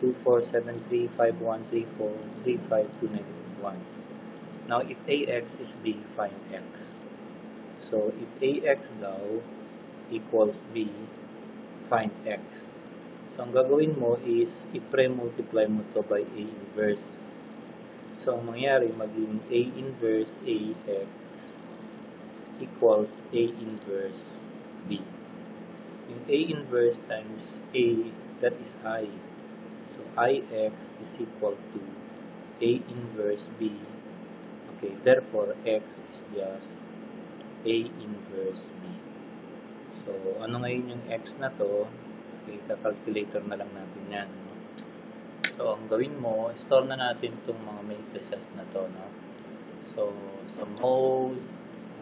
2, 4, 7, 3, 5, 1, 3, 4, 3, 5, 2, negative 1. Now, if AX is B, find X. So, if AX daw equals B, find X. So, ang gagawin mo is, i-pre-multiply mo to by A inverse. So, ang mangyari, maging A inverse AX equals A inverse B. Yung A inverse times A, that is I. So, IX is equal to A inverse B. Okay, therefore, X is just A inverse B. So, ano ngayon yung X na to? Okay, calculator na lang natin yan. No? So, ang gawin mo, store na natin itong mga matrices na to. No? So, sa mode,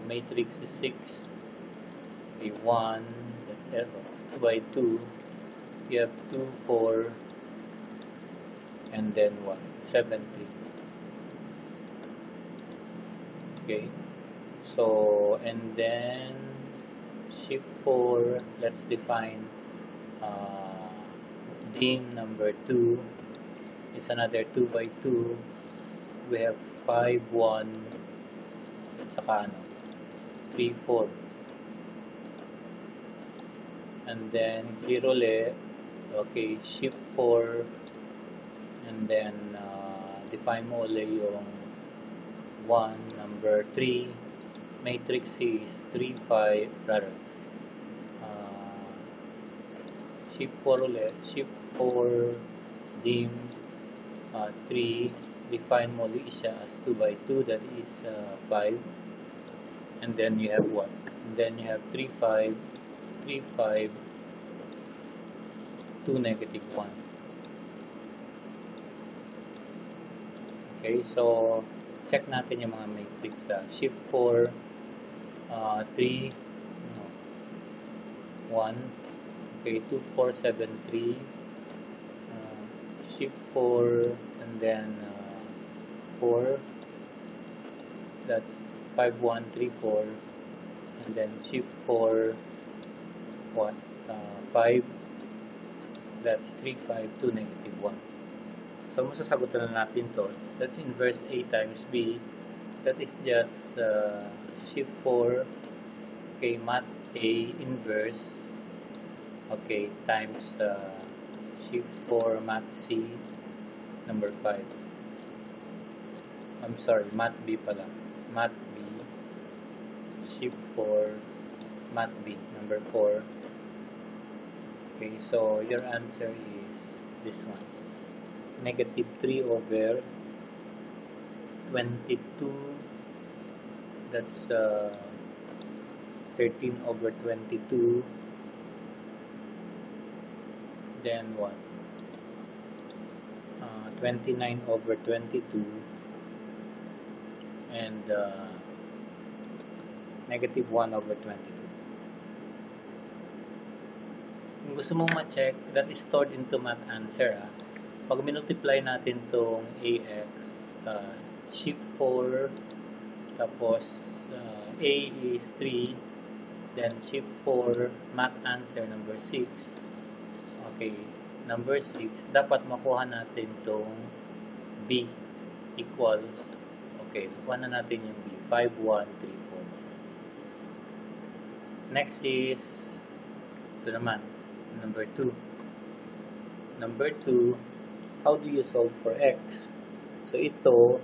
matrix is 6. Okay, 1, 2 by 2. You have 2, 4, and then 1, 7, 3. Okay, so, and then shift 4, let's define dim number 2 is another 2 by 2. We have 5, 1, at saka 3, 4. And then clear ulit. Okay, shift 4, and then define mo ulit yung 1, number 3, matrix is 3, 5, rather. Shift 4 ulit, shift 4, dim, 3, define mo ulit siya as 2 by 2, that is 5. And then you have 1. And then you have 3, 5, 3, 5, 2, negative 1. Okay, so check natin yung mga matrix. Shift 4, 3, 1, okay, 2, 4, 7, 3, shift 4, and then 4, that's 5, 1, 3, 4, and then shift 4, 5, that's 3, 5, 2, negative 1. So, masasagutan na natin to. That's inverse A times B. That is just shift 4, okay, mat A inverse, okay, times shift 4 mat C, number 5. I'm sorry, mat B pala. Mat B, shift 4, mat B, number 4. Okay, so your answer is this one. Negative 3 over 22, that's 13 over 22, then what? 29 over 22, and negative 1 over 22. Kung gusto mong ma-check, that is stored into math answer. Pag minultiply natin tong AX, shift 4, tapos A is 3, then shift 4, math answer number 6. Okay, number 6, dapat makuha natin tong B equals, okay, makuha na natin yung B, 5, 1, 3, 4. Next is, ito naman, number 2. Number 2, how do you solve for X? So, ito,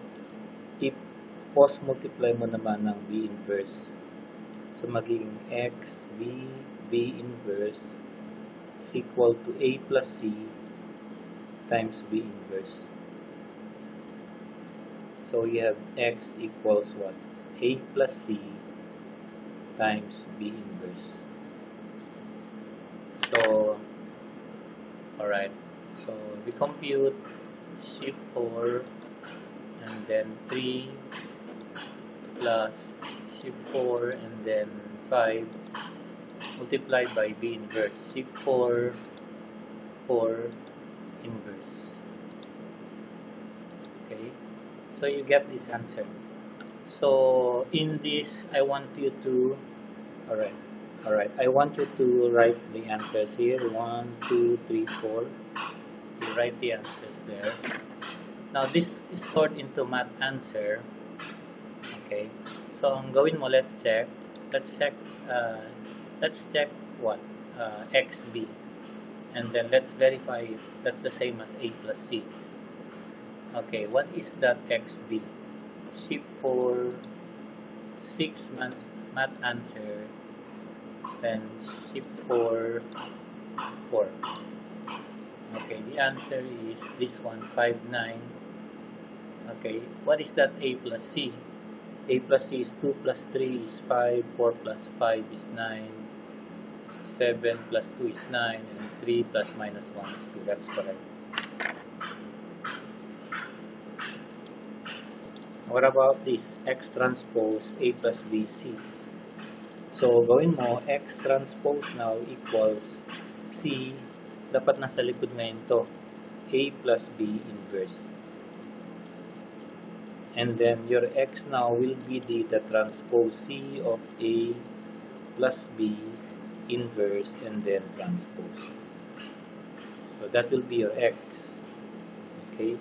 if post-multiply mo naman ng B inverse. So, magiging X, B, B inverse is equal to A plus C times B inverse. So, you have X equals what? A plus C times B inverse. So, alright. So, we compute shift 4 and then 3 plus shift 4 and then 5 multiplied by B inverse. Shift 4, 4 inverse. Okay. So, you get this answer. So, in this, I want you to, alright, I want you to write the answers here. 1, 2, 3, 4. write the answers there. Now, this is stored into math answer. Okay. So, ang gawin mo, let's check. Let's check what? XB. And then let's verify if that's the same as A plus C. Okay, what is that XB? Shift for 6 months math answer, then shift for 4. Okay, the answer is this one, 59. Okay, what is that A plus C? A plus C is 2 plus 3 is 5, 4 plus 5 is 9, 7 plus 2 is 9, and 3 plus minus 1 is 2. That's correct. What about this? X transpose A plus B C. So, gawin mo, X transpose now equals C. Dapat nasa likod ngayon to. A plus B inverse. And then, your X now will be the transpose C of A plus B inverse and then transpose. So, that will be your X. Okay.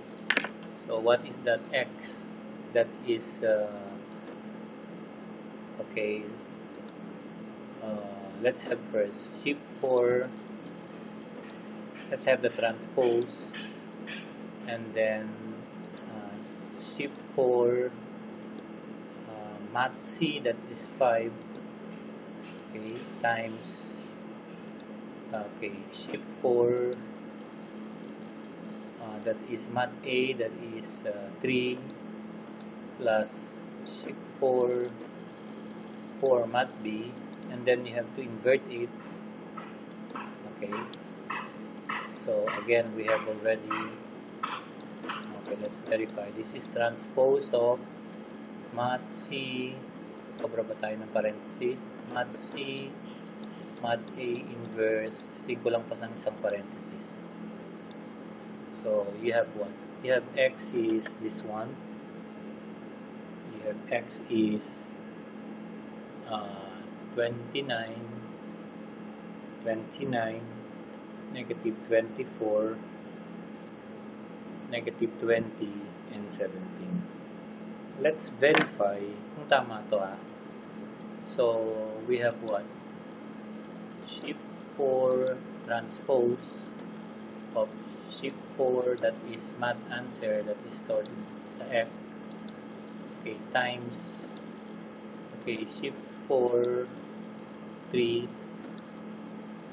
So, what is that X? That is, okay, let's have first, shift for, let's have the transpose, and then shift for mat C, that is 5, okay, times, okay, shift for, that is mat A, that is 3, plus shift for mat B, and then you have to invert it. Okay, so again we have already, okay, let's verify. This is transpose of mat C, sobra ba tayo ng parenthesis? Mat C, mat A inverse, tig ko lang pa sa isang parenthesis. So you have what? You have X is this one. X is 29, negative 24, negative 20, and 17. Let's verify kung tama to ha. So, we have what? Shift for transpose of shift for, that is math answer, that is stored sa F. Okay, times, okay, shift for 3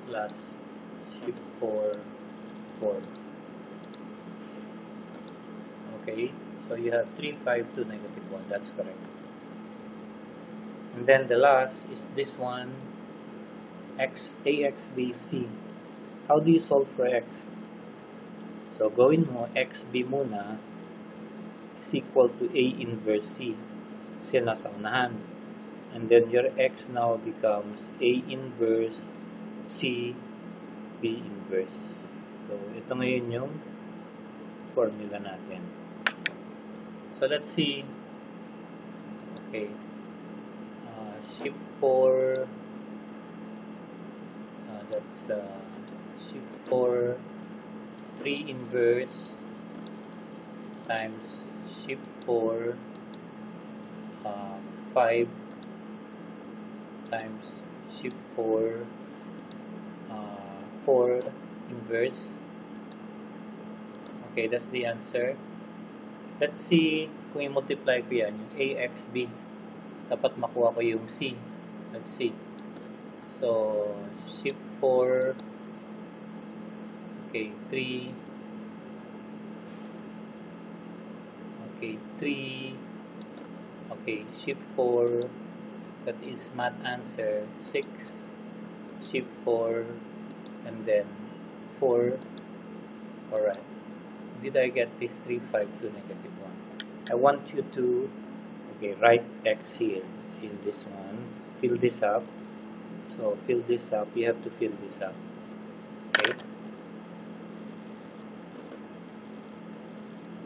plus shift for 4. Okay, so you have 3, 5, 2, negative 1. That's correct. And then the last is this one, X, AX, B, C. How do you solve for X? So, gawin mo, XB muna is equal to A inverse C kasi nasa unahan. And then your X now becomes A inverse C B inverse. So, ito ngayon yung formula natin. So, let's see. Okay. Shift for that's shift for 3 inverse times shift for 5 times shift for 4 inverse. Okay, that's the answer. Let's see kung i-multiply ko yan, yung AXB. Dapat makuha ko yung C. Let's see. So, shift for, okay, 3, okay, 3, okay, shift 4, that is math answer, 6, shift 4, and then 4. Alright. Did I get this 3, 5, 2, negative 1? I want you to, okay, write X here in this one. Fill this up. So, fill this up. You have to fill this up.